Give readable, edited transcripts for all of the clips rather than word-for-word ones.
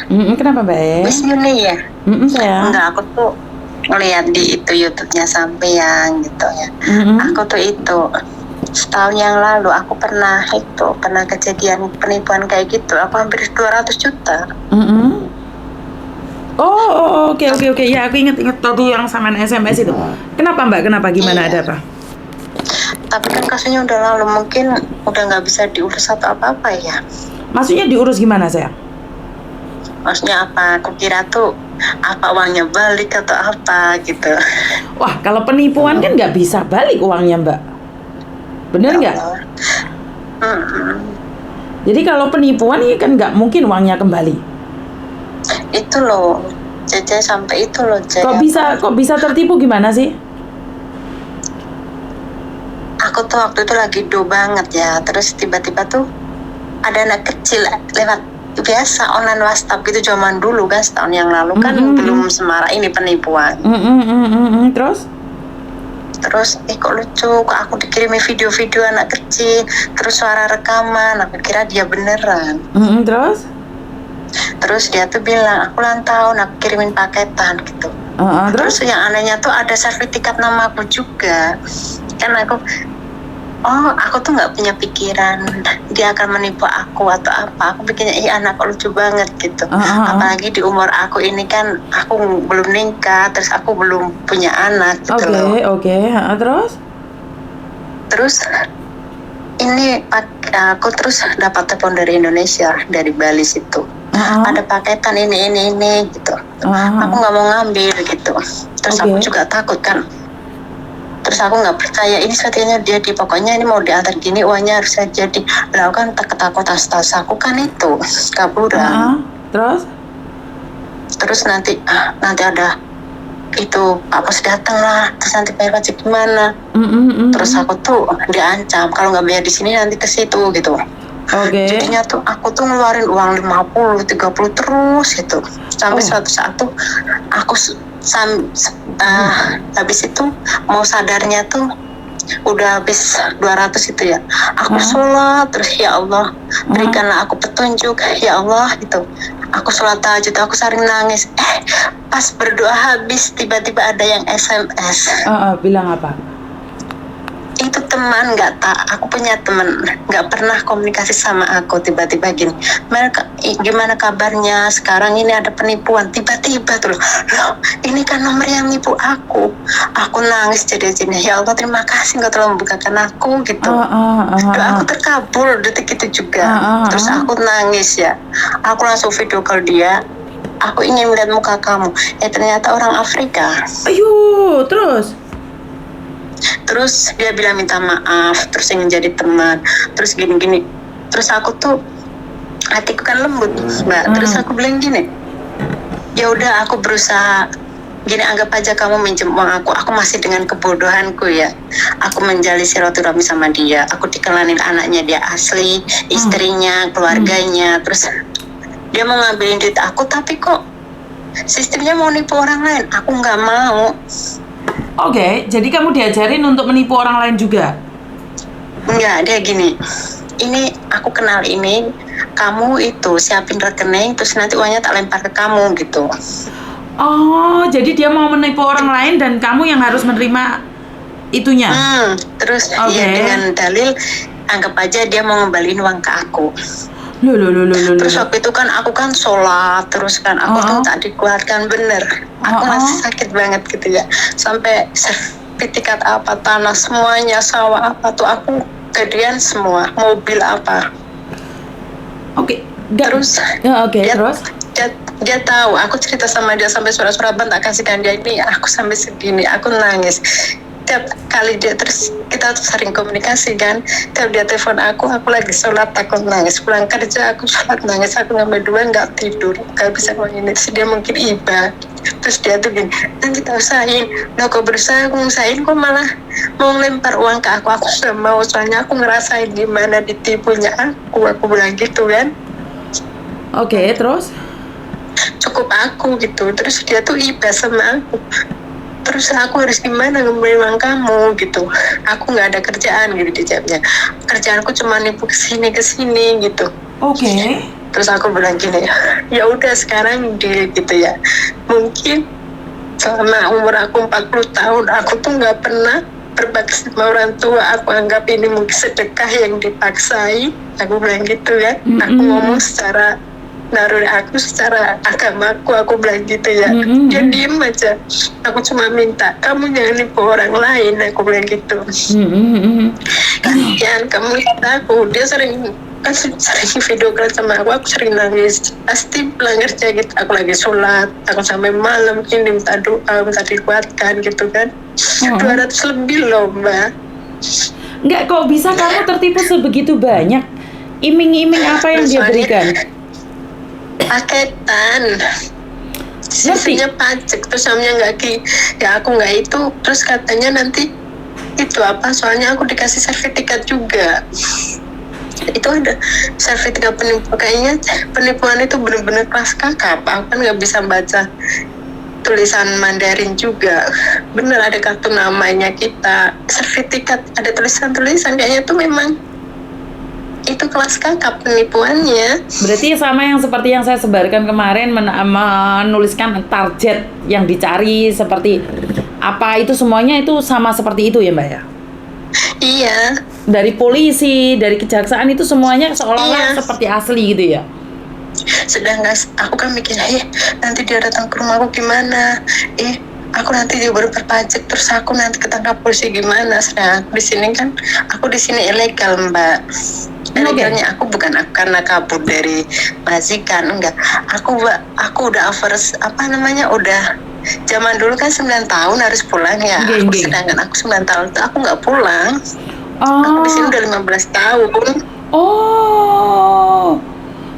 Kenapa Mbak E? Miss Yuni ya? Sayang. Enggak, aku tuh ngeliat di itu YouTube-nya sampean gitu ya. Aku tuh itu setahun yang lalu aku pernah kejadian penipuan kayak gitu. Aku hampir 200 juta. Oke. Ya, aku inget tadi yang sama SMS itu. Kenapa Mbak? Kenapa? Gimana? Iya. Ada apa? Tapi kan kasusnya udah lalu, mungkin udah nggak bisa diurus atau apa-apa ya. Maksudnya diurus gimana, sayang? Maksudnya apa? Aku kira tuh apa uangnya balik atau apa gitu. Wah, kalau penipuan kan nggak bisa balik uangnya Mbak. Bener nggak? Jadi kalau penipuan ya kan nggak mungkin uangnya kembali. Itu loh, Cece sampai itu loh, Cece. Kok bisa tertipu gimana sih? Aku tuh waktu itu lagi do banget ya, terus tiba-tiba tuh ada anak kecil lewat biasa online WhatsApp gitu zaman dulu kan, setahun yang lalu kan belum semarak ini penipuan. Terus kok lucu, kok aku dikirimi video-video anak kecil, terus suara rekaman, aku kira dia beneran. Terus dia tuh bilang, aku ulang tahun, aku kirimin paketan gitu. Terus yang anehnya tuh ada sertifikat nama aku juga. Kan aku tuh nggak punya pikiran dia akan menipu aku atau apa. Aku pikirnya anak lucu banget gitu. Apalagi di umur aku ini kan, aku belum nikah, terus aku belum punya anak gitu loh. Terus ini aku terus dapat telepon dari Indonesia, dari Bali situ. Ada paketan ini gitu. Aku nggak mau ngambil gitu. Terus aku juga takut kan. Terus aku nggak percaya, ini sepertinya dia pokoknya ini mau diantar gini, uangnya harus saja lah kan ketakutan tas aku kan itu kaburan. Terus nanti ada itu Pak Pos datang lah, terus nanti bayar pajak gimana. Terus aku tuh diancam kalau nggak bayar di sini nanti ke situ gitu. Jadinya tuh aku tuh ngeluarin uang 50, 30 terus gitu. Sampai suatu saat tuh aku habis itu mau sadarnya tuh udah habis 200 itu ya. Aku sholat terus, ya Allah berikanlah aku petunjuk ya Allah gitu. Aku sholat tahajud, aku sering nangis. Pas berdoa habis tiba-tiba ada yang SMS. Bilang apa? Itu teman aku punya teman nggak pernah komunikasi sama aku, tiba-tiba gini, gimana kabarnya sekarang, ini ada penipuan, tiba-tiba tuh loh, ini kan nomor yang nipu aku nangis jadi ya Allah terima kasih engkau telah membukakan aku gitu. Doa aku terkabul detik itu juga. Terus aku nangis ya, aku langsung video call dia, aku ingin melihat muka kamu. Ternyata orang Afrika. Terus dia bilang minta maaf, terus ingin jadi teman, terus gini-gini. Terus aku tuh hatiku kan lembut Mbak. Terus aku bilang gini, ya udah aku berusaha gini, anggap aja kamu minjem uang aku masih dengan kebodohanku ya. Aku menjalin silaturahmi sama dia, aku dikenalin anaknya dia asli, istrinya, keluarganya. Terus dia mau ngambilin duit aku, tapi kok sistemnya mau nipu orang lain, aku nggak mau. Jadi kamu diajarin untuk menipu orang lain juga? Enggak, dia gini, ini aku kenal ini, kamu itu siapin rekening, terus nanti uangnya tak lempar ke kamu gitu. Jadi dia mau menipu orang lain dan kamu yang harus menerima itunya? Terus ya dengan dalil, anggap aja dia mau ngembaliin uang ke aku. Terus waktu itu kan aku kan sholat terus kan, aku tuh tak dikuatkan bener. Aku masih sakit banget gitu ya. Sampai sertifikat apa, tanah semuanya, sawah apa tuh aku gedean semua, mobil apa. Terus dia tahu, aku cerita sama dia sampai surat-surat tak kasihkan dia, ini aku sampai segini, aku nangis. Tiap kali dia, terus kita tuh sering komunikasi kan, tiap dia telepon aku lagi sholat takut nangis, pulang kerja aku sholat nangis, aku ngambil dua nggak tidur, nggak bisa ini. Terus dia mungkin iba, terus dia tuh gini, nanti kita usahain, kok berusaha aku usahain kok malah mau lempar uang ke aku nggak mau, soalnya aku ngerasain gimana ditipunya aku bilang gitu kan. Terus? Cukup aku gitu, terus dia tuh iba sama aku. Terus aku harus gimana ngembaliin uang kamu gitu. Aku nggak ada kerjaan gitu dijawabnya. Kerjaanku cuma nipu kesini gitu. Terus aku bilang gini, ya udah sekarang di gitu ya. Mungkin selama umur aku 40 tahun, aku tuh nggak pernah berbakti sama orang tua. Aku anggap ini mungkin sedekah yang dipaksai. Aku bilang gitu ya. Aku ngomong secara naluri aku, secara agamaku, aku bilang gitu ya. Dia diem aja. Aku cuma minta, kamu jangan nipu orang lain. Aku bilang gitu. Kasihan kamu lihat aku, dia sering video call sama aku sering nangis, pasti pulang kerja gitu, aku lagi sholat, aku sampai malam ini minta doa, minta dikuatkan gitu kan. 200 lebih loh mbak. Enggak, kok bisa kamu tertipu sebegitu banyak? Iming-iming apa yang dia berikan? Paketan, sisinya pajak, terus namanya ya aku nggak itu, terus katanya nanti itu apa, soalnya aku dikasih sertifikat juga, itu ada sertifikat penipuan. Kayaknya penipuan itu benar-benar kelas kakap, aku kan nggak bisa baca tulisan Mandarin juga, bener ada kartu namanya kita, sertifikat, ada tulisan-tulisan, kayaknya tuh memang itu kelas kakap penipuannya. Berarti sama yang seperti yang saya sebarkan kemarin, menuliskan target yang dicari seperti apa, itu semuanya itu sama seperti itu ya Mbak ya? Iya. Dari polisi, dari kejaksaan itu semuanya seolah-olah seperti asli gitu ya? Sedangkan aku kan mikir, nanti dia datang ke rumahku gimana? Aku nanti dia baru berpajak, terus aku nanti ketangkap polisi gimana? Sedangkan aku di sini kan, aku di sini ilegal Mbak. Legalnya aku bukan karena kabur dari majikan, enggak. Aku udah udah zaman dulu kan 9 tahun harus pulang ya. Sedangkan aku 9 tahun itu aku nggak pulang. Aku di sini udah 15 tahun.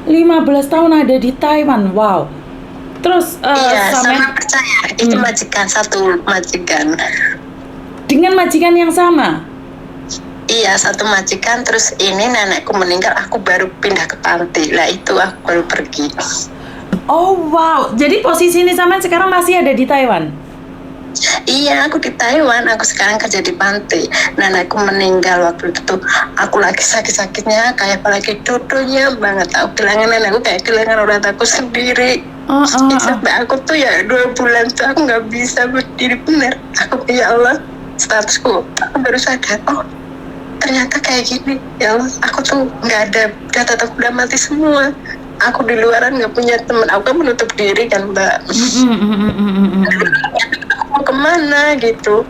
15 tahun ada di Taiwan, wow. Terus iya, sama percaya itu majikan, satu majikan. Dengan majikan yang sama? Iya, satu majikan. Terus ini nenekku meninggal, aku baru pindah ke panti. Lah itu aku baru pergi. Oh wow, jadi posisi ini sama sekarang masih ada di Taiwan? Iya, aku di Taiwan. Aku sekarang kerja di panti. Nenekku meninggal waktu itu tuh, aku lagi sakit-sakitnya, kayak apalagi dodonya banget. Aku kehilangan nenekku kayak kehilangan orang aku sendiri. Sampai aku tuh ya 2 bulan tuh aku nggak bisa berdiri bener. Aku ya Allah, statusku aku baru sadar, ternyata kayak gini. Ya Allah, aku tuh nggak ada, data aku udah mati semua. Aku di luaran nggak punya teman, aku kan menutup diri kan Mbak. Aku mau kemana gitu.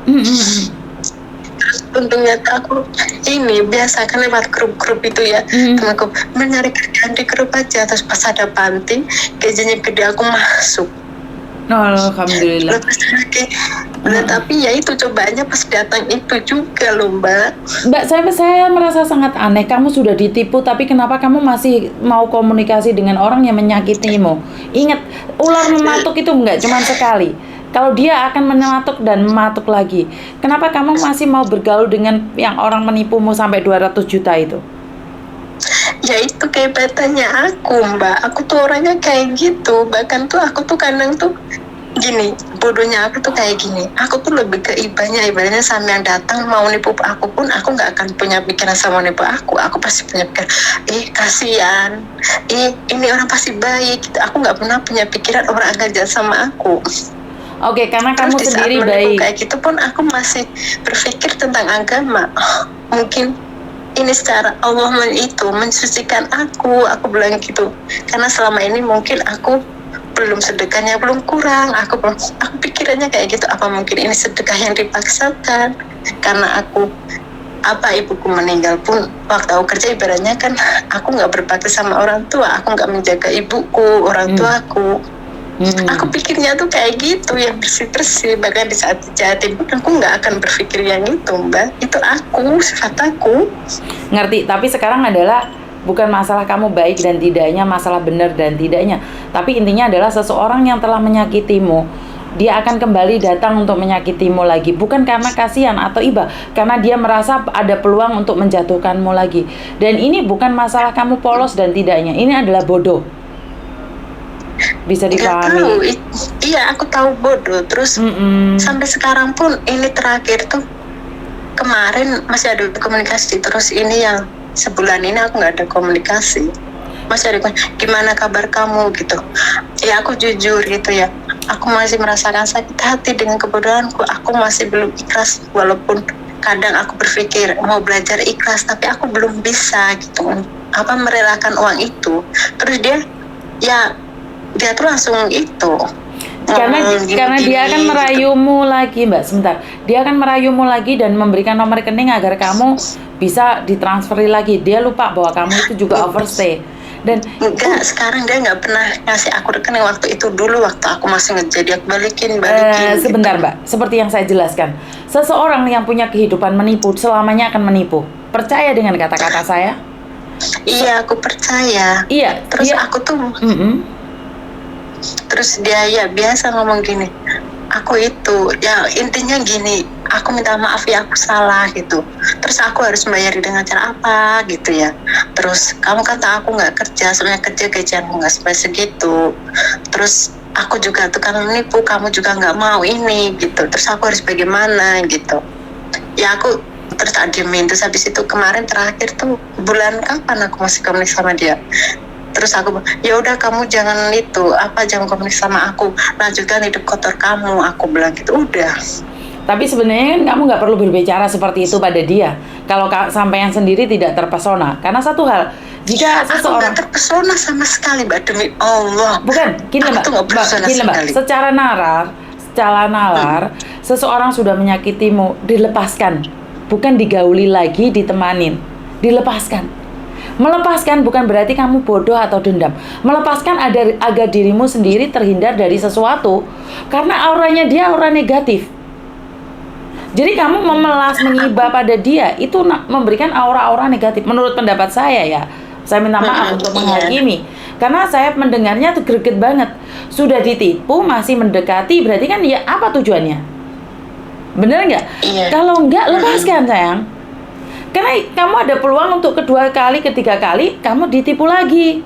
Terus untungnya aku ini biasa kan lewat grup-grup itu ya, temanku mencari kerjaan di grup aja. Terus pas ada panti, gajinya gede, aku masuk. Alhamdulillah. Tapi ya itu cobaannya pas datang itu juga loh Mbak. Mbak, saya merasa sangat aneh. Kamu sudah ditipu, tapi kenapa kamu masih mau komunikasi dengan orang yang menyakitimu? Ingat, ular mematuk itu enggak cuma sekali. Kalau dia akan mematuk dan mematuk lagi. Kenapa kamu masih mau bergaul dengan yang orang menipumu sampai 200 juta itu? Ya itu kehebatannya aku Mbak. Aku tuh orangnya kayak gitu. Bahkan tuh aku tuh kadang tuh gini, bodohnya aku tuh kayak gini. Aku tuh lebih ke ibadahnya sama yang datang mau nipu aku pun, aku nggak akan punya pikiran sama nipu aku. Aku pasti punya pikiran, kasihan, ini orang pasti baik gitu. Aku nggak pernah punya pikiran orang akan jahat sama aku. Oke, karena kamu sendiri baik. Kayak gitu pun aku masih berpikir tentang agama. Mungkin ini secara Allah mensucikan aku bilang gitu. Karena selama ini mungkin aku belum sedekahnya belum kurang, aku pikirannya kayak gitu. Apa mungkin ini sedekah yang dipaksakan? Karena ibuku meninggal pun waktu aku kerja, ibaratnya kan aku nggak berbakti sama orang tua, aku nggak menjaga ibuku, orang tuaku. Aku pikirnya tuh kayak gitu, yang bersih-bersih. Bahkan di saat dijahatin pun aku nggak akan berpikir yang itu Mbak. Itu sifat aku. Ngerti, tapi sekarang adalah bukan masalah kamu baik dan tidaknya, masalah benar dan tidaknya. Tapi intinya adalah seseorang yang telah menyakitimu, dia akan kembali datang untuk menyakitimu lagi. Bukan karena kasihan atau iba, karena dia merasa ada peluang untuk menjatuhkanmu lagi. Dan ini bukan masalah kamu polos dan tidaknya, ini adalah bodoh. Bisa dipahami. Iya, aku tahu bodoh. Terus sampai sekarang pun ini terakhir tuh kemarin masih ada komunikasi. Terus ini yang sebulan ini aku nggak ada komunikasi. masih ada gimana kabar kamu gitu. Ya aku jujur gitu ya, aku masih merasakan sakit hati dengan kebodohanku. Aku masih belum ikhlas, walaupun kadang aku berpikir mau belajar ikhlas, tapi aku belum bisa gitu merelakan uang itu. Terus dia tuh langsung itu karena dia akan merayumu lagi, Mbak. Sebentar, dia akan merayumu lagi dan memberikan nomor rekening agar kamu bisa ditransferi lagi. Dia lupa bahwa kamu itu juga overstay. Dan enggak, sekarang dia nggak pernah ngasih aku rekening. Waktu itu dulu waktu aku masih ngejadi, aku balikin sebentar gitu. Mbak, seperti yang saya jelaskan, seseorang yang punya kehidupan menipu selamanya akan menipu. Percaya dengan kata-kata saya? Iya, aku percaya. Iya. Terus aku tuh terus dia ya biasa ngomong gini, aku itu ya intinya gini, aku minta maaf ya, aku salah gitu. Terus aku harus bayar dengan cara apa gitu ya. Terus kamu kata aku nggak kerja, sebenarnya kerja gajianmu nggak sampai segitu. Terus aku juga tuh kan menipu, kamu juga nggak mau ini gitu. Terus aku harus bagaimana gitu. Ya aku terus diemin. Terus habis itu kemarin terakhir tuh bulan kapan aku masih komunikasi sama dia. Terus aku, ya udah kamu jangan jangan komunikasi sama aku, lanjutkan hidup kotor kamu, aku bilang gitu. Udah. Tapi sebenarnya kan kamu nggak perlu berbicara seperti itu pada dia kalau sampean sendiri tidak terpesona. Karena satu hal, jika seseorang nggak terpesona sama sekali, Mbak, demi Allah. Bukan, gini Mbak, secara nalar, seseorang sudah menyakitimu, dilepaskan, bukan digauli lagi, ditemanin, dilepaskan. Melepaskan bukan berarti kamu bodoh atau dendam. Melepaskan agar dirimu sendiri terhindar dari sesuatu, karena auranya dia aura negatif. Jadi kamu memelas, mengibah pada dia, itu memberikan aura-aura negatif. Menurut pendapat saya ya, saya minta maaf untuk menghakimi. Karena saya mendengarnya tuh greget banget. Sudah ditipu, masih mendekati, berarti kan ya apa tujuannya? Bener nggak? Kalau nggak, lepaskan sayang. Karena kamu ada peluang untuk kedua kali, ketiga kali, kamu ditipu lagi.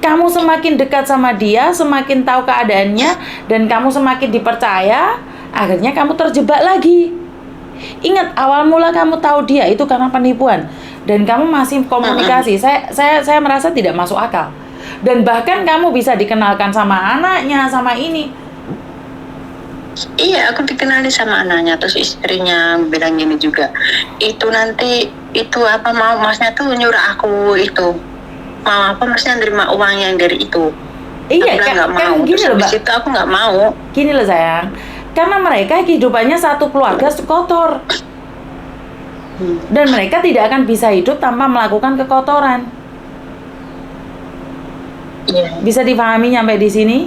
Kamu semakin dekat sama dia, semakin tahu keadaannya, dan kamu semakin dipercaya, akhirnya kamu terjebak lagi. Ingat, awal mula kamu tahu dia itu karena penipuan, dan kamu masih komunikasi. Saya merasa tidak masuk akal. Dan bahkan kamu bisa dikenalkan sama anaknya, sama ini. Iya, aku dikenali sama anaknya. Terus istrinya bilang gini juga, itu nanti itu masnya tuh nyuruh aku itu maksudnya nerima uang yang dari itu. Iya, kan gini loh Mbak, itu aku nggak mau. Gini loh sayang, karena mereka kehidupannya satu keluarga kotor, dan mereka tidak akan bisa hidup tanpa melakukan kekotoran. Bisa dipahami sampai di sini?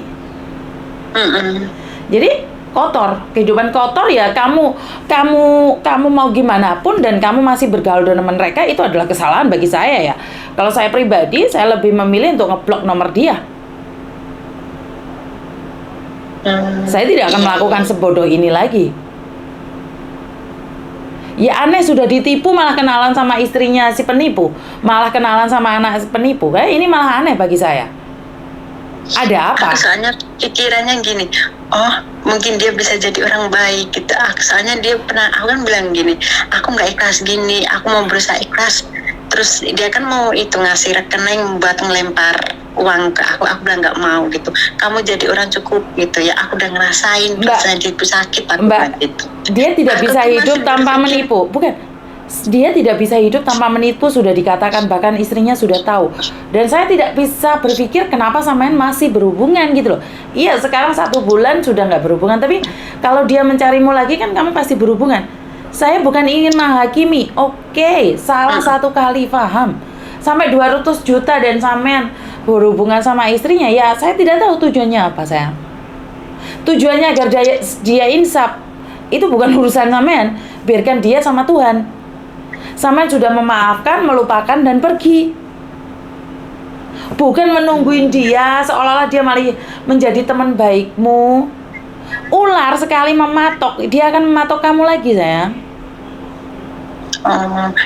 Jadi kotor, kehidupan kotor ya, kamu mau gimana pun dan kamu masih bergaul dengan mereka, itu adalah kesalahan bagi saya ya. Kalau saya pribadi, saya lebih memilih untuk ngeblok nomor dia. Saya tidak akan melakukan sebodoh ini lagi. Ya aneh, sudah ditipu malah kenalan sama istrinya si penipu, malah kenalan sama anak si penipu. Kayak ini malah aneh bagi saya. Ada apa? Soalnya pikirannya gini, oh mungkin dia bisa jadi orang baik gitu. Soalnya dia aku kan bilang gini, aku nggak ikhlas gini, aku mau berusaha ikhlas. Terus dia kan mau itu ngasih rekening buat ngelempar uang ke aku bilang nggak mau gitu. Kamu jadi orang cukup gitu ya, aku udah ngerasain rasanya itu sakit aku gitu. Dia tidak bisa hidup tanpa menipu, bukan? Dia tidak bisa hidup tanpa menipu, sudah dikatakan, bahkan istrinya sudah tahu. Dan saya tidak bisa berpikir kenapa sampean masih berhubungan gitu loh. Iya, sekarang 1 bulan sudah nggak berhubungan, tapi kalau dia mencarimu lagi kan kamu pasti berhubungan. Saya bukan ingin menghakimi, oke, salah satu kali, paham. Sampai 200 juta dan sampean berhubungan sama istrinya, ya saya tidak tahu tujuannya apa sayang. Tujuannya agar dia insaf, itu bukan urusan sampean, biarkan dia sama Tuhan. Sampean sudah memaafkan, melupakan, dan pergi. Bukan menungguin dia seolah-olah dia malah menjadi teman baikmu. Ular sekali mematok, dia akan mematok kamu lagi sayang.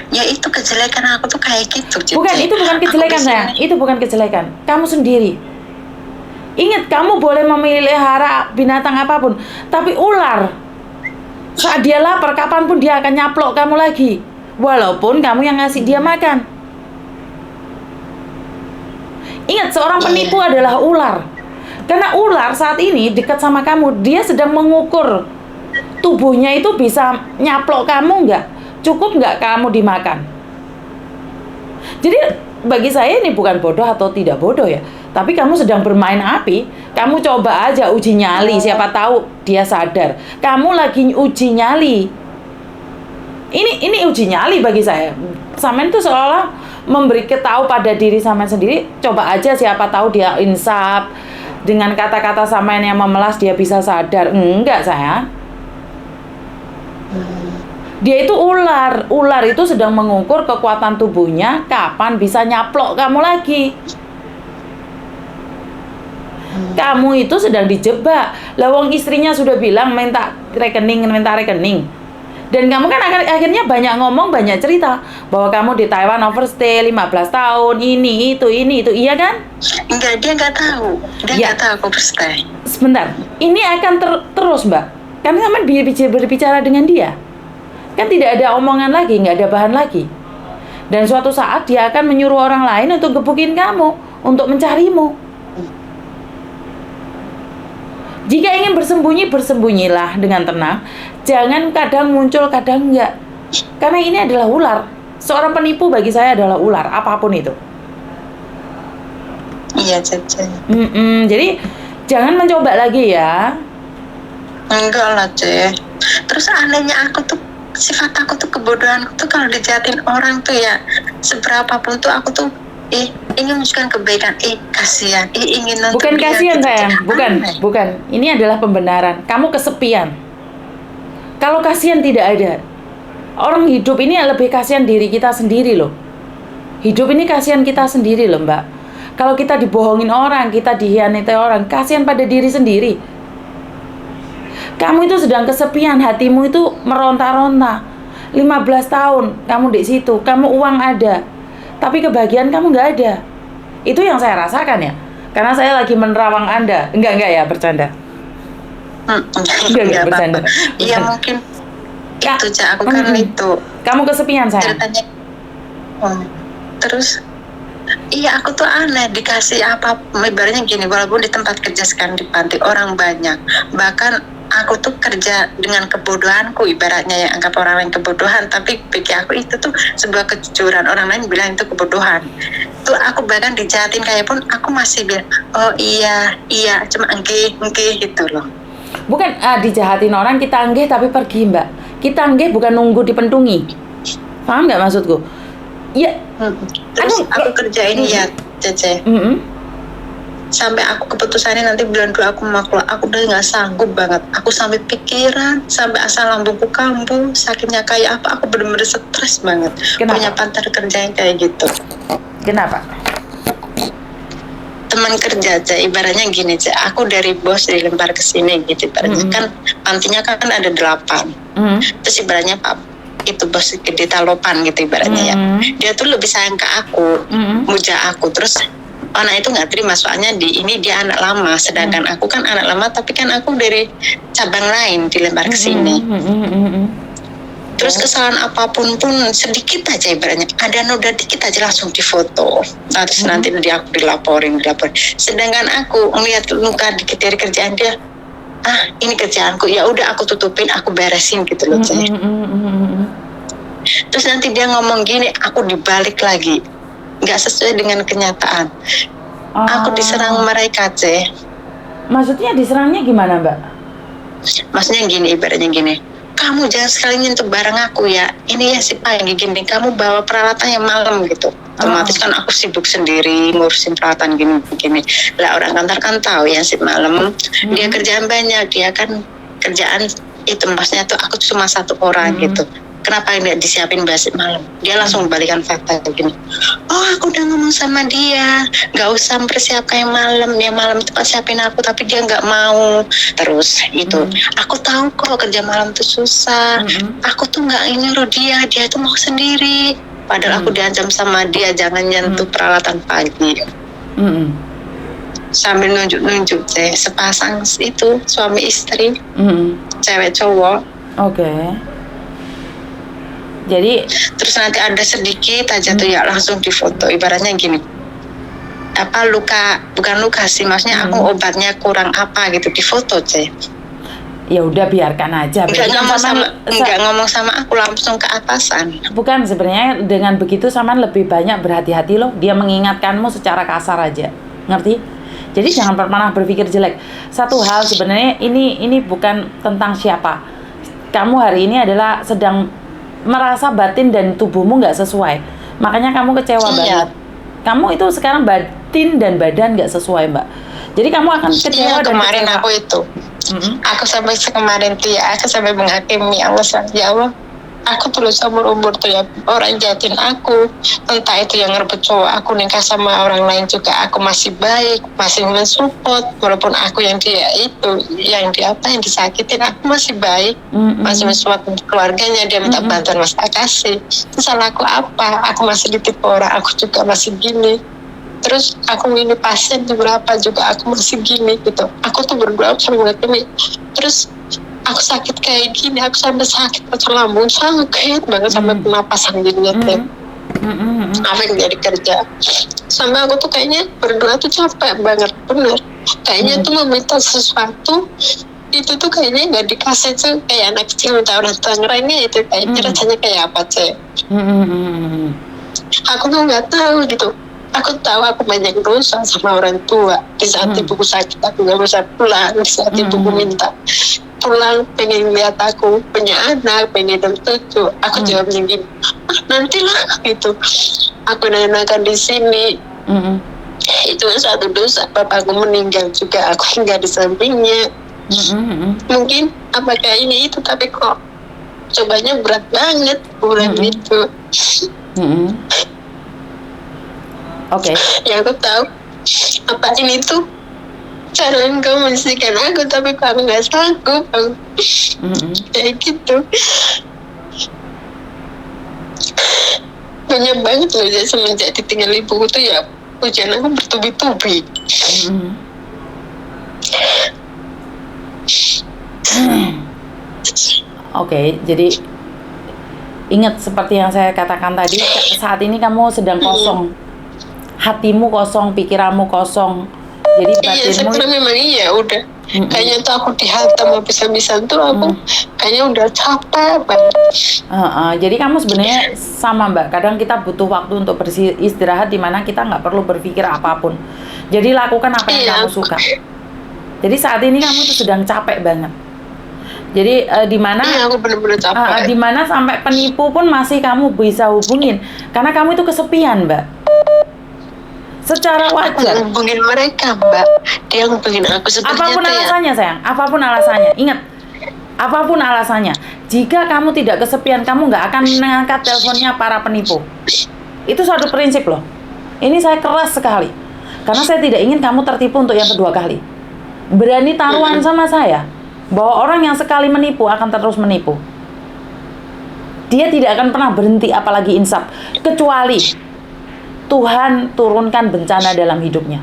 Ya itu kejelekan aku tuh kayak gitu. Bukan, itu bukan kejelekan sayang. Itu bukan kejelekan. Kamu sendiri. Ingat, kamu boleh memelihara binatang apapun, tapi ular, saat dia lapar, kapanpun dia akan nyaplok kamu lagi. Walaupun kamu yang ngasih dia makan. Ingat, seorang penipu adalah ular. Karena ular saat ini dekat sama kamu, dia sedang mengukur tubuhnya itu bisa nyaplok kamu nggak? Cukup nggak kamu dimakan? Jadi bagi saya ini bukan bodoh atau tidak bodoh ya. Tapi kamu sedang bermain api, kamu coba aja uji nyali, siapa tahu dia sadar. Kamu lagi uji nyali. Ini uji nyali bagi saya. Samen tuh seolah memberi ketahu pada diri samen sendiri, coba aja siapa tahu dia insaf. Dengan kata-kata samen yang memelas dia bisa sadar. Enggak, saya. Dia itu ular. Ular itu sedang mengukur kekuatan tubuhnya kapan bisa nyaplok kamu lagi. Kamu itu sedang dijebak. Lawang istrinya sudah bilang minta rekening. Dan kamu kan akhirnya banyak ngomong, banyak cerita bahwa kamu di Taiwan overstay 15 tahun, ini itu, iya kan? Enggak, dia nggak tahu. Dia nggak tahu aku overstay. Sebentar, ini akan terus, Mbak. Kami sama berbicara dengan dia. Kan tidak ada omongan lagi, nggak ada bahan lagi. Dan suatu saat dia akan menyuruh orang lain untuk gebukin kamu, untuk mencarimu. Jika ingin bersembunyi, bersembunyilah dengan tenang. Jangan kadang muncul, kadang enggak. Karena ini adalah ular. Seorang penipu bagi saya adalah ular, apapun itu. Iya, Cece. Jadi jangan mencoba lagi ya. Enggak lah, Ce. Terus anehnya aku tuh, sifat aku tuh, kebodohanku tuh kalau dijahatin orang tuh ya, seberapapun tuh aku tuh ingin menunjukkan kebaikan, kasihan, ingin nonton. Bukan kasihan gitu, sayang, bukan. Ini adalah pembenaran. Kamu kesepian. Kalau kasihan tidak ada. Orang hidup ini lebih kasihan diri kita sendiri loh. Hidup ini kasihan kita sendiri loh, Mbak. Kalau kita dibohongin orang, kita dihianati orang, kasihan pada diri sendiri. Kamu itu sedang kesepian, hatimu itu meronta-ronta. 15 tahun kamu di situ, kamu uang ada, tapi kebahagiaan kamu nggak ada. Itu yang saya rasakan ya. Karena saya lagi menerawang Anda. Enggak ya, bercanda. Enggak bercanda. Iya mungkin itu, Cak. Aku kan itu. Kamu kesepian, saya. Ceritanya. Terus, iya aku tuh aneh, dikasih apa, ibaratnya gini, walaupun di tempat kerja sekarang di panti orang banyak, bahkan aku tuh kerja dengan kebodohanku, ibaratnya yang anggap orang lain kebodohan, tapi bagi aku itu tuh sebuah kejujuran. Orang lain bilang itu kebodohan. Tuh aku bahkan dijahatin kayak pun aku masih bilang, oh iya, cuma enggih gitu loh. Bukan dijahatin orang kita enggih tapi pergi, Mbak. Kita enggih bukan nunggu dipentungi. Paham nggak maksudku? Ya. Terus aku kerjain ya, Cece. Sampai aku keputusannya nanti bulan 2 aku mau keluar, aku udah nggak sanggup banget. Aku sampai pikiran, sampai asal lambungku kambuh, sakitnya kayak apa, aku bener-bener stres banget. Kenapa? Punya partner kerja yang kayak gitu. Kenapa? Teman kerja aja, ibaratnya gini aja, aku dari bos dilempar ke sini gitu, ibaratnya kan pantinya kan ada 8. Terus ibaratnya itu bos gede talopan gitu ibaratnya ya. Dia tuh lebih sayang ke aku, muja aku, terus anak itu nggak terima soalnya ini dia anak lama, sedangkan aku kan anak lama tapi kan aku dari cabang lain dilempar ke sini. Terus kesalahan apapun pun sedikit aja ibaratnya, ada noda dikit aja langsung difoto. Nah, terus nanti aku dilaporin. Sedangkan aku ngeliat luka dikit dari kerjaan dia, ini kerjaanku, ya udah aku tutupin, aku beresin gitu loh, Ceh. Terus nanti dia ngomong gini, aku dibalik lagi, nggak sesuai dengan kenyataan. Aku diserang mereka, Ceh. Maksudnya diserangnya gimana, Mbak? Maksudnya gini, ibaratnya gini, kamu jangan sekali nyentuh barang aku ya. Ini ya si pagi gini, kamu bawa peralatan yang malam gitu. Otomatis kan aku sibuk sendiri ngurusin peralatan gini. Lah orang kantor kan tahu ya si malam dia kerjaan banyak, dia kan kerjaan itu maksudnya tuh aku cuma 1 orang gitu. Kenapa nggak disiapin basit malam? Dia langsung balikan fakta gini. Oh aku udah ngomong sama dia, nggak usah mempersiapkan yang malam itu siapin aku, tapi dia nggak mau. Terus itu, aku tahu kok kerja malam tuh susah. Aku tuh nggak nyuruh dia tuh mau sendiri. Padahal aku diancam sama dia jangan nyentuh peralatan pagi. Sambil nunjuk-nunjuk, sepasang itu suami istri, cewek cowok. Oke. Jadi terus nanti ada sedikit aja tuh ya langsung difoto, ibaratnya gini, bukan luka sih, maksudnya aku obatnya kurang apa gitu di foto C. Ya udah biarkan aja. Nggak ngomong sama aku, langsung ke atasan. Bukan, sebenarnya dengan begitu Saman lebih banyak berhati-hati loh. Dia mengingatkanmu secara kasar aja, ngerti? Jadi jangan pernah berpikir jelek. Satu hal sebenarnya ini bukan tentang siapa. Kamu hari ini adalah sedang merasa batin dan tubuhmu nggak sesuai. Makanya kamu kecewa banget. Kamu itu sekarang batin dan badan nggak sesuai, Mbak. Jadi kamu akan kecewa dan kemarin kecewa. Aku itu. Aku sampai kemarin tuh ya, aku sampai menghakimi Allah, ya Allah, aku terus umur tuh ya orang jahatin aku, entah itu yang ngerebut cowok aku nikah sama orang lain juga, aku masih baik, masih mensupport, walaupun aku yang dia itu, yang disakitin, aku masih baik, masih mensupport keluarganya, dia minta bantuan mas kasih, itu salah aku apa? Aku masih ditipu orang, aku juga masih gini. Terus aku ini pasien berapa juga aku masih gini gitu. Aku tuh berdoa sama menghakimi. Terus aku sakit kayak gini, aku sampai sakit pasang lambung, sakit banget sampai penapasan gini tuh. Apa yang jadi kerja? Sampai aku tuh kayaknya berdoa tuh capek banget, bener. Kayaknya tuh meminta sesuatu itu tuh kayaknya nggak dikasih tuh, kayak anak kecil minta orang Tangerangnya itu kayaknya rasanya kayak apa sih? Aku tuh nggak tahu gitu. Aku tahu aku banyak dosa sama orang tua. Di saat ibuku sakit aku nggak bisa pulang. Di saat ibuku minta pulang, pengen lihat aku punya anak, pengen ada cucu, aku jawabnya gini, nantilah gitu. Aku nanakan di sini. Itu satu dosa. Bapakku meninggal juga, aku nggak di sampingnya. Mungkin apakah ini itu, tapi kok cobanya berat banget bulan itu. Oke. Ya aku tahu apa ini tuh cara engkau membersihkan aku, tapi aku nggak sanggup. Kayak gitu. Banyak banget loh ya semenjak ditinggal ibuku tuh ya ujian aku bertubi-tubi. Oke, jadi ingat seperti yang saya katakan tadi, saat ini kamu sedang kosong. Hatimu kosong, pikiranmu kosong. Jadi batinmu. Iya, sebenarnya memang iya udah. Kayaknya tuh aku dihantam habis-habisan tuh aku kayaknya udah capek banget. Jadi kamu sebenarnya sama Mbak. Kadang kita butuh waktu untuk beristirahat di mana kita nggak perlu berpikir apapun. Jadi lakukan apa yang kamu suka. Jadi saat ini kamu tuh sedang capek banget. Jadi di mana? Aku benar-benar capek. Di mana sampai penipu pun masih kamu bisa hubungin karena kamu itu kesepian Mbak. Secara wajar. Aku hubungin mereka Mbak. Dia hubungin aku sebenarnya. Apapun alasannya sayang, apapun alasannya. Ingat, apapun alasannya. Jika kamu tidak kesepian, kamu nggak akan mengangkat teleponnya para penipu. Itu suatu prinsip loh. Ini saya keras sekali. Karena saya tidak ingin kamu tertipu untuk yang kedua kali. Berani taruhan sama saya bahwa orang yang sekali menipu akan terus menipu. Dia tidak akan pernah berhenti apalagi insaf. Kecuali Tuhan turunkan bencana dalam hidupnya.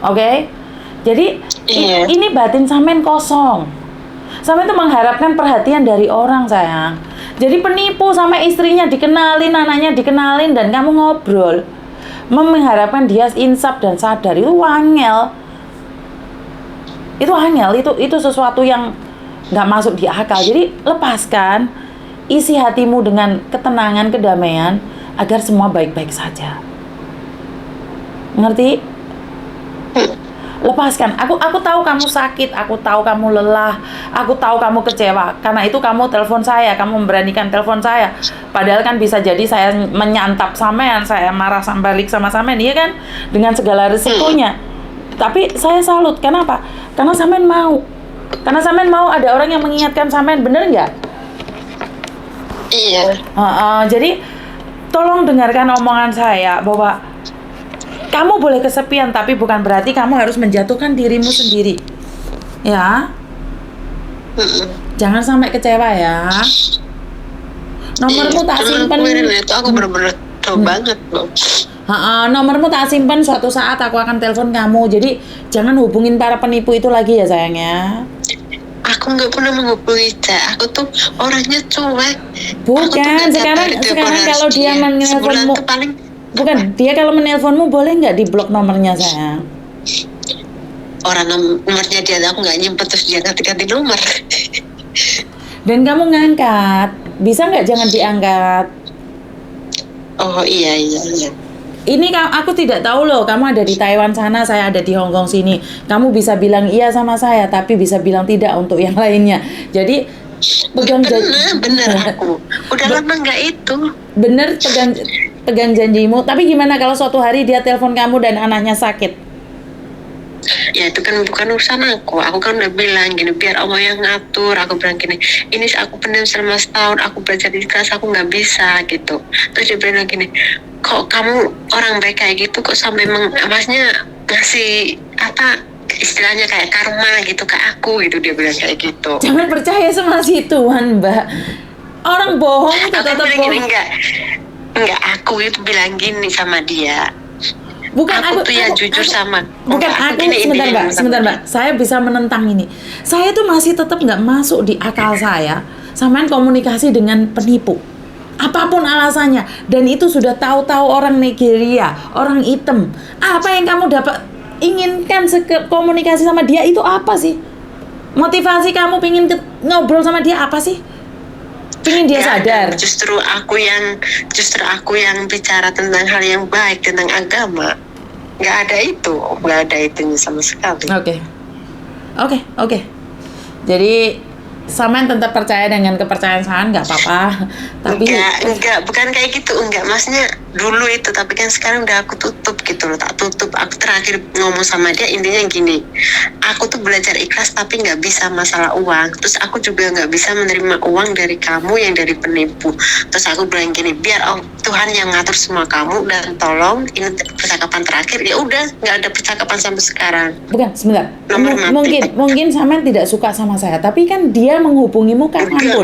Oke? Jadi ini batin Samen kosong. Samen itu mengharapkan perhatian dari orang sayang. Jadi penipu sama istrinya dikenalin, anaknya dikenalin, dan kamu ngobrol. Mengharapkan dia insaf dan sadar itu wangel. Itu angel, itu sesuatu yang nggak masuk di akal. Jadi lepaskan, isi hatimu dengan ketenangan, kedamaian, agar semua baik-baik saja. Ngerti? Lepaskan. Aku tahu kamu sakit, aku tahu kamu lelah, aku tahu kamu kecewa. Karena itu kamu telepon saya, kamu memberanikan telepon saya. Padahal kan bisa jadi saya menyantap sampean, saya marah balik sama sampean, iya kan? Dengan segala risikonya. Tapi saya salut. Kenapa? Karena sampean mau. Karena sampean mau ada orang yang mengingatkan sampean, bener nggak? Iya. Jadi tolong dengarkan omongan saya bahwa kamu boleh kesepian, tapi bukan berarti kamu harus menjatuhkan dirimu sendiri. Ya. Jangan sampai kecewa ya. Nomormu tak simpen. Itu aku bener-bener banget loh. Nomormu tak simpen, suatu saat aku akan telepon kamu. Jadi jangan hubungin para penipu itu lagi ya sayangnya. Aku nggak pernah menghubungi Cak. Aku tuh orangnya cuek. Bukan, sekarang kalau dia menelponmu, paling Bukan, dia kalau menelponmu boleh nggak diblok nomornya sayang? Orang nomornya dia aku nggak nyimpen terus dia ganti-ganti nomor. Dan kamu ngangkat, bisa nggak jangan diangkat? Oh iya. Ini aku tidak tahu loh, kamu ada di Taiwan sana, saya ada di Hong Kong sini. Kamu bisa bilang iya sama saya, tapi bisa bilang tidak untuk yang lainnya. Jadi bener aku. Udah lama nggak itu. Bener, pegang janjimu. Tapi gimana kalau suatu hari dia telepon kamu dan anaknya sakit? Ya itu kan bukan urusan aku kan udah bilang gini, biar Allah yang ngatur. Aku bilang gini, ini aku pendam selama setahun, aku belajar ikhlas, aku nggak bisa gitu. Terus dia bilang gini, kok kamu orang baik kayak gitu kok sampai maksudnya ngasih apa istilahnya kayak karma gitu ke aku gitu, dia bilang kayak gitu. Jangan percaya sama si Tuhan, Mbak. Orang bohong itu tetap bohong. Enggak, aku itu bilang gini sama dia. Bukan aku tuh ya jujur sama. Bukan aku sebentar mbak. Saya bisa menentang ini. Saya tuh masih tetap nggak masuk di akal saya. Sampean komunikasi dengan penipu. Apapun alasannya. Dan itu sudah tahu-tahu orang Nigeria, orang hitam. Apa yang kamu dapat inginkan komunikasi sama dia itu apa sih? Motivasi kamu pingin ngobrol sama dia apa sih? Pingin dia sadar. Justru aku yang bicara tentang hal yang baik, tentang agama. Nggak ada itunya sama sekali. Oke. Jadi sampean tetap percaya dengan kepercayaan saya, nggak apa-apa. Tapi enggak, bukan kayak gitu, enggak. Maksudnya dulu itu, tapi kan sekarang udah aku tutup gitu loh, tak tutup. Aku terakhir ngomong sama dia intinya gini, aku tuh belajar ikhlas tapi nggak bisa masalah uang. Terus aku juga nggak bisa menerima uang dari kamu yang dari penipu. Terus aku bilang gini, biar Tuhan yang ngatur semua kamu, dan tolong ini percakapan terakhir. Ya udah, nggak ada percakapan sampai sekarang. Bukan, sebentar. Mungkin sampean tidak suka sama saya, tapi kan dia menghubungimu kapanpun.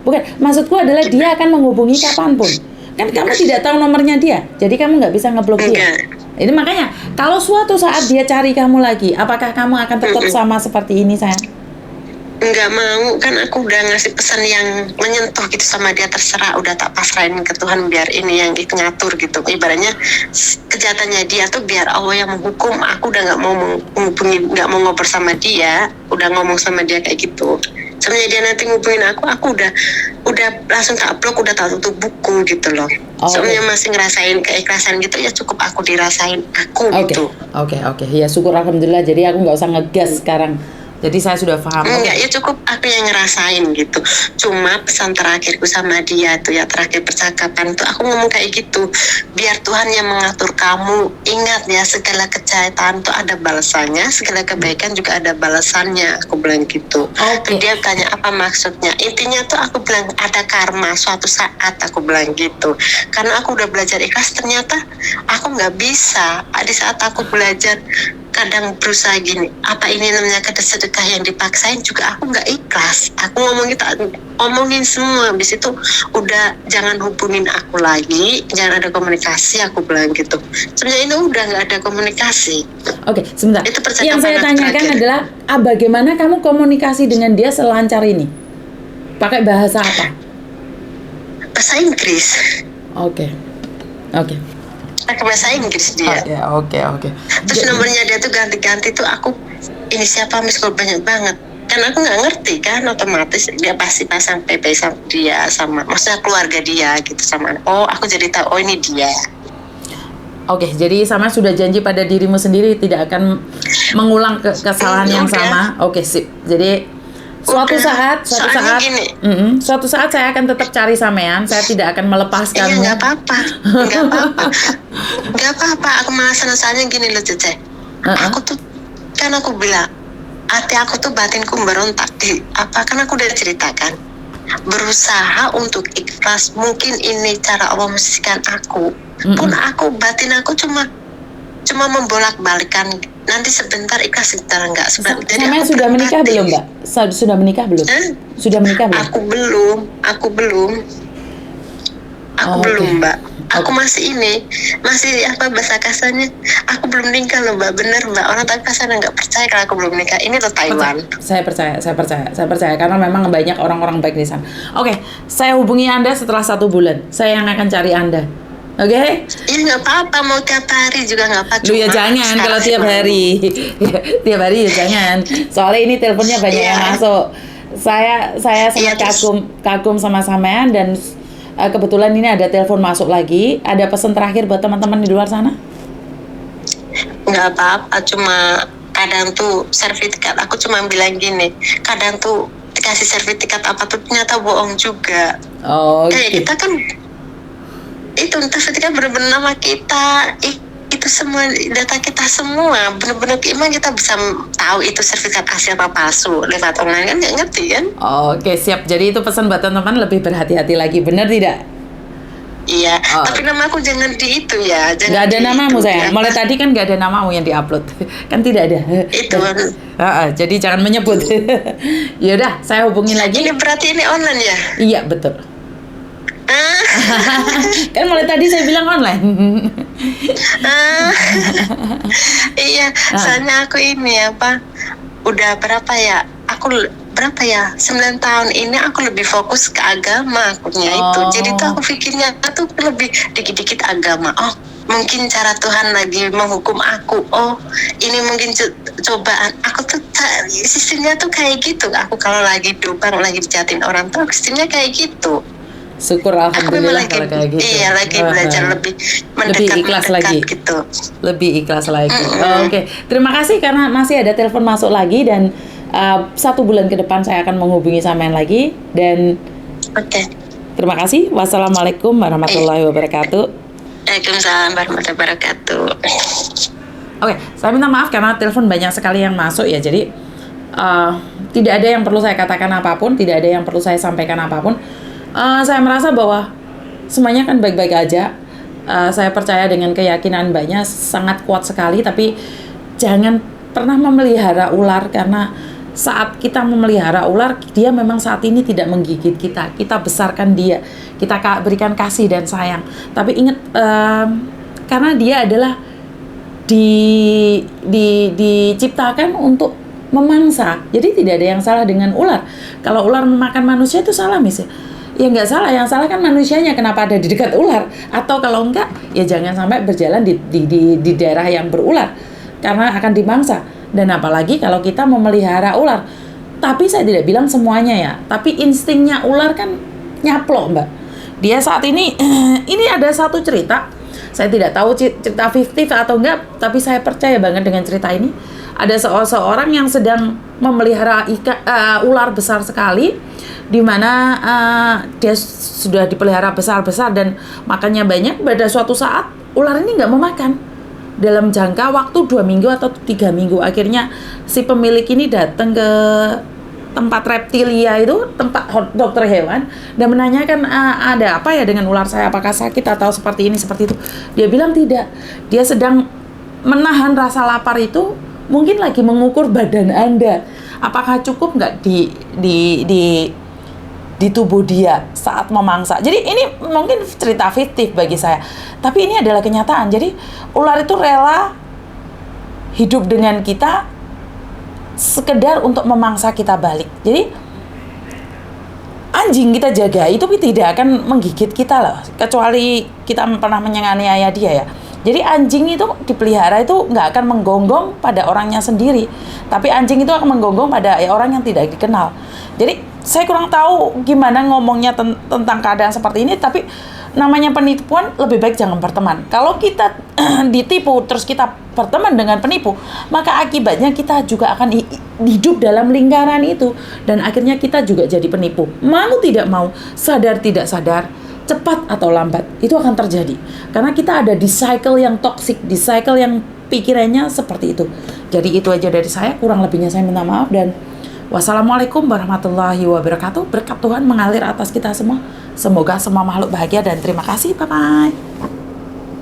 Bukan, maksudku adalah dia akan menghubungi kapanpun. Kan kamu tidak tahu nomornya dia, jadi kamu nggak bisa ngeblok dia. Ini makanya, kalau suatu saat dia cari kamu lagi, apakah kamu akan tetap sama seperti ini, sayang? Nggak mau, kan aku udah ngasih pesan yang menyentuh gitu sama dia, terserah, udah tak pasrahin ke Tuhan, biar ini yang itu ngatur gitu. Ibaratnya kejahatannya dia tuh biar Allah yang menghukum. Aku udah nggak mau menghubungi, nggak mau ngobrol sama dia, udah ngomong sama dia kayak gitu. Sebenarnya dia nanti ngubungin aku udah langsung tak blok, udah tak tutup buku gitu loh. Soalnya masih ngerasain keikhlasan gitu, ya cukup aku dirasain aku gitu. Oke. Ya syukur alhamdulillah. Jadi aku nggak usah ngegas sekarang. Jadi saya sudah paham. Enggak, ya cukup aku yang ngerasain gitu. Cuma pesan terakhirku sama dia tuh, ya terakhir percakapan tuh aku ngomong kayak gitu. Biar Tuhan yang mengatur kamu. Ingat ya, segala kejahatan tuh ada balasannya, segala kebaikan juga ada balasannya. Aku bilang gitu. Dia tanya apa maksudnya. Intinya tuh aku bilang ada karma suatu saat, aku bilang gitu. Karena aku udah belajar ikhlas, ternyata aku nggak bisa. Di saat aku belajar kadang berusaha gini, apa ini namanya sedekah yang dipaksain, juga aku nggak ikhlas. Aku ngomongin semua, habis itu udah jangan hubungin aku lagi, jangan ada komunikasi, aku bilang gitu. Sebenarnya ini udah nggak ada komunikasi. Oke, sebentar. Itu yang saya tanyakan adalah, bagaimana kamu komunikasi dengan dia selancar ini? Pakai bahasa apa? Bahasa Inggris. Oke. Pakai bahasa Inggris dia. Oke. Terus nomornya dia tuh ganti-ganti tuh, aku ini siapa, miss call banyak banget. Kan aku nggak ngerti kan, otomatis dia pasti pasang PP sama dia, sama maksudnya keluarga dia gitu, sama aku jadi tahu ini dia. Oke, jadi sama sudah janji pada dirimu sendiri tidak akan mengulang kesalahan yang sama. Oke, sip. Jadi suatu saat saya akan tetap cari sampean. Saya tidak akan melepaskanmu. Nggak apa-apa. Aku malah senang gini loh, Cece. Aku tuh kan aku bilang, hati aku tuh batinku berontak kan aku udah ceritakan. Berusaha untuk ikhlas, mungkin ini cara Allah membersihkan aku. Pun batin aku cuma membolak-balikan, nanti sebentar ikhlas, sebentar enggak. Sampai sudah menikah belum, Mbak? Sudah menikah belum? Sudah menikah belum? Aku belum, Mbak. Aku masih bahasa kasarnya, aku belum nikah loh, Mbak. Bener, Mbak. Orang tak kasarnya nggak percaya kalau aku belum nikah. Ini loh Taiwan. Saya percaya karena memang banyak orang-orang baik di sana. Oke, saya hubungi Anda setelah 1 bulan. Saya yang akan cari Anda. Oke? Ya nggak apa-apa, mau tiap hari juga nggak apa-apa. Lu ya cuma jangan sekarang kalau tiap emang- hari. Tiap hari ya jangan. Soalnya ini teleponnya banyak Iya. yang masuk. Saya Iya, sangat terus- kagum sama sampean dan kebetulan ini ada telepon masuk lagi. Ada pesan terakhir buat teman-teman di luar sana? nggak apa-apa, cuma kadang tuh sertifikat, aku cuma bilang gini, kadang tuh dikasih sertifikat apa tuh ternyata bohong juga. Oh, Kayak oke. kita kan itu sertifikat bener-bener nama kita, itu semua data kita semua, bener-bener emang kita bisa tahu itu sertifikat asli apa palsu lewat online kan, nggak ngerti kan? Oke, siap. Jadi itu pesan buat teman-teman, lebih berhati-hati lagi, benar tidak? Iya, Oh. tapi nama aku jangan di itu ya, Nggak jangan ada di namamu itu, sayang. ya. Mulai tadi kan nggak ada namamu yang diupload, kan tidak ada. Itu. Jadi jangan menyebut. Yaudah, saya hubungin lagi. Ini berarti ini online ya? Iya betul. Ah, Kan mulai tadi saya bilang online. ah. Iya, soalnya aku ini apa, udah berapa ya? Berapa ya? 9 tahun ini aku lebih fokus ke agama akunya itu. Oh. Jadi tuh aku pikirnya tuh lebih dikit-dikit agama. Oh, mungkin cara Tuhan lagi menghukum aku. Oh, ini mungkin cobaan. Aku tuh sistemnya tuh kayak gitu. Aku kalau lagi dobang, lagi dijatin orang tuh sistemnya kayak gitu. Syukur Aku memang alhamdulillah lagi, kalau kayak gitu. iya lagi belajar lebih mendekat ikhlas lagi. gitu. Lebih ikhlas lagi. Oke, terima kasih karena masih ada telepon masuk lagi dan 1 bulan ke depan saya akan menghubungi sampean lagi dan Oke. terima kasih. Wassalamualaikum warahmatullahi wabarakatuh. Waalaikumsalam warahmatullahi wabarakatuh. Oke, saya minta maaf karena telepon banyak sekali yang masuk ya. Jadi tidak ada yang perlu saya katakan apapun, tidak ada yang perlu saya sampaikan apapun. Saya merasa bahwa semuanya kan baik-baik aja. Saya percaya dengan keyakinan mbaknya sangat kuat sekali, tapi jangan pernah memelihara ular karena saat kita memelihara ular, dia memang saat ini tidak menggigit kita. Kita besarkan dia, kita berikan kasih dan sayang. Tapi ingat, karena dia adalah diciptakan untuk memangsa. Jadi tidak ada yang salah dengan ular. Kalau ular memakan manusia itu salah misalnya. Ya nggak salah, yang salah kan manusianya kenapa ada di dekat ular. Atau kalau enggak, ya jangan sampai berjalan di daerah yang berular. Karena akan dimangsa. Dan apalagi kalau kita memelihara ular. Tapi saya tidak bilang semuanya ya. Tapi instingnya ular kan nyaplok mbak. Dia saat ini ada satu cerita. Saya tidak tahu cerita fiktif atau enggak. Tapi saya percaya banget dengan cerita ini. Ada seorang yang sedang memelihara ular besar sekali, di mana dia sudah dipelihara besar-besar dan makannya banyak. Pada suatu saat ular ini nggak mau makan dalam jangka waktu 2 minggu atau 3 minggu. Akhirnya si pemilik ini datang ke tempat reptilia itu, tempat dokter hewan, dan menanyakan ada apa ya dengan ular saya, apakah sakit atau seperti ini seperti itu. Dia bilang tidak, dia sedang menahan rasa lapar itu. Mungkin lagi mengukur badan Anda, apakah cukup nggak di tubuh dia saat memangsa. Jadi ini mungkin cerita fiktif bagi saya, tapi ini adalah kenyataan. Jadi ular itu rela hidup dengan kita sekedar untuk memangsa kita balik. Jadi anjing kita jaga itu tidak akan menggigit kita loh, kecuali kita pernah menganiaya dia ya. Jadi anjing itu dipelihara itu nggak akan menggonggong pada orangnya sendiri, tapi anjing itu akan menggonggong pada orang yang tidak dikenal. Jadi saya kurang tahu gimana ngomongnya tentang keadaan seperti ini, tapi namanya penipuan lebih baik jangan berteman. Kalau kita ditipu terus kita berteman dengan penipu, maka akibatnya kita juga akan hidup dalam lingkaran itu dan akhirnya kita juga jadi penipu. Mau tidak mau, sadar tidak sadar, cepat atau lambat itu akan terjadi karena kita ada di cycle yang toksik, di cycle yang pikirannya seperti itu. Jadi itu aja dari saya, kurang lebihnya saya minta maaf dan wassalamualaikum warahmatullahi wabarakatuh. Berkat Tuhan mengalir atas kita semua, semoga semua makhluk bahagia dan terima kasih, bye bye.